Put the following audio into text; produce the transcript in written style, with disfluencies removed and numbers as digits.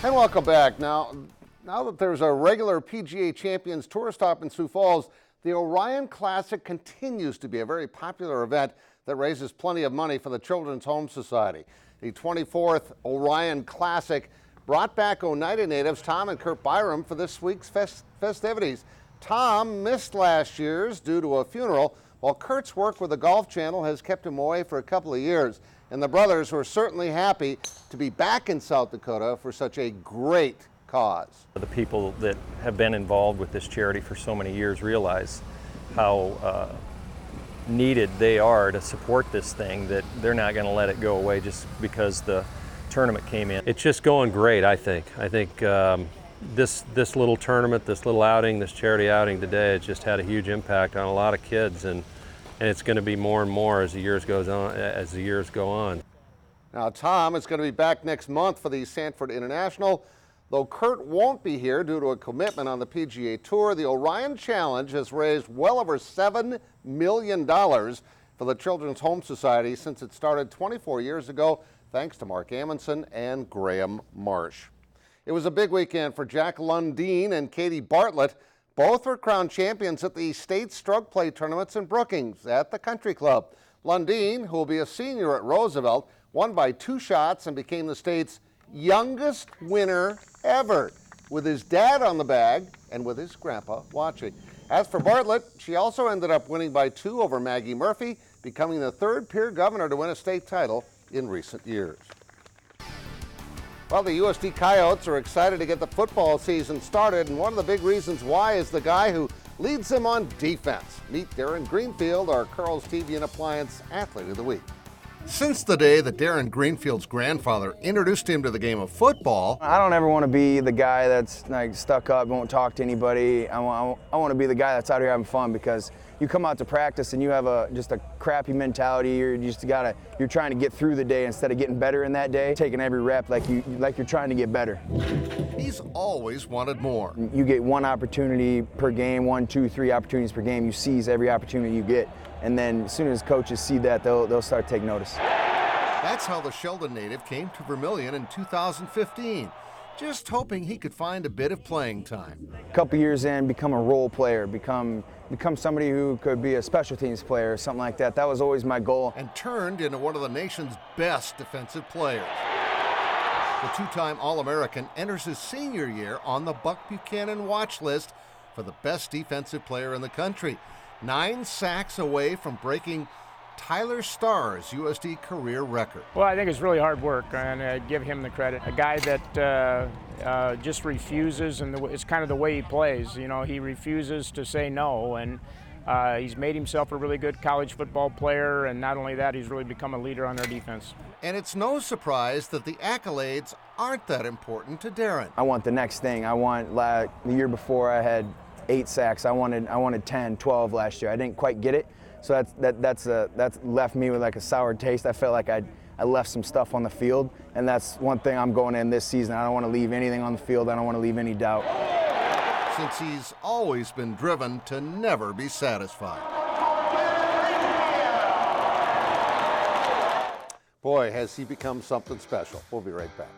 And welcome back. Now that there's a regular PGA Champions Tour stop in Sioux Falls, the Orion Classic continues to be a very popular event that raises plenty of money for the Children's Home Society. The 24th Orion Classic brought back Oneida natives Tom and Kurt Byram for this week's festivities. Tom missed last year's due to a funeral, while Kurt's work with the Golf Channel has kept him away for a couple of years. And the brothers were certainly happy to be back in South Dakota for such a great cause. The people that have been involved with this charity for so many years realize how needed they are to support this thing, that they're not going to let it go away just because the tournament came in. It's just going great, I think. This little tournament, this little outing, this charity outing today, has just had a huge impact on a lot of kids, and it's going to be more and more as the years go on. Now, Tom is going to be back next month for the Sanford International. Though Kurt won't be here due to a commitment on the PGA Tour, the Orion Challenge has raised well over $7 million for the Children's Home Society since it started 24 years ago, thanks to Mark Amundsen and Graham Marsh. It was a big weekend for Jack Lundeen and Katie Bartlett. Both were crowned champions at the state stroke play tournaments in Brookings at the Country Club. Lundeen, who will be a senior at Roosevelt, won by 2 shots and became the state's youngest winner ever, with his dad on the bag and with his grandpa watching. As for Bartlett, she also ended up winning by 2 over Maggie Murphy, becoming the 3rd peer governor to win a state title in recent years. Well, the USD Coyotes are excited to get the football season started, and one of the big reasons why is the guy who leads them on defense. Meet Darren Greenfield, our Carl's TV and Appliance Athlete of the Week. Since the day that Darren Greenfield's grandfather introduced him to the game of football, I don't ever want to be the guy that's like stuck up, won't talk to anybody. I want to be the guy that's out here having fun, because you come out to practice and you have just a crappy mentality. You're trying to get through the day instead of getting better in that day, taking every rep like you're trying to get better. He's always wanted more. You get 1 opportunity per game, 1, 2, 3 opportunities per game. You seize every opportunity you get. And then as soon as coaches see that, they'll start to take notice. That's how the Sheldon native came to Vermilion in 2015, just hoping he could find a bit of playing time. A couple years in, become a role player, become somebody who could be a special teams player or something like that. That was always my goal. And turned into one of the nation's best defensive players. The 2-time All-American enters his senior year on the Buck Buchanan watch list for the best defensive player in the country. 9 sacks away from breaking Tyler Starr's USD career record. Well, I think it's really hard work, and I give him the credit. A guy that just refuses, and it's kind of the way he plays. You know, he refuses to say no, and he's made himself a really good college football player, and not only that, he's really become a leader on our defense. And it's no surprise that the accolades aren't that important to Darren. I want the next thing. The year before I had 8 sacks. I wanted 10, 12 last year. I didn't quite get it, so that's left me with like a sour taste. I felt like I left some stuff on the field, and that's one thing I'm going in this season. I don't want to leave anything on the field. I don't want to leave any doubt. Since he's always been driven to never be satisfied. Boy, has he become something special. We'll be right back.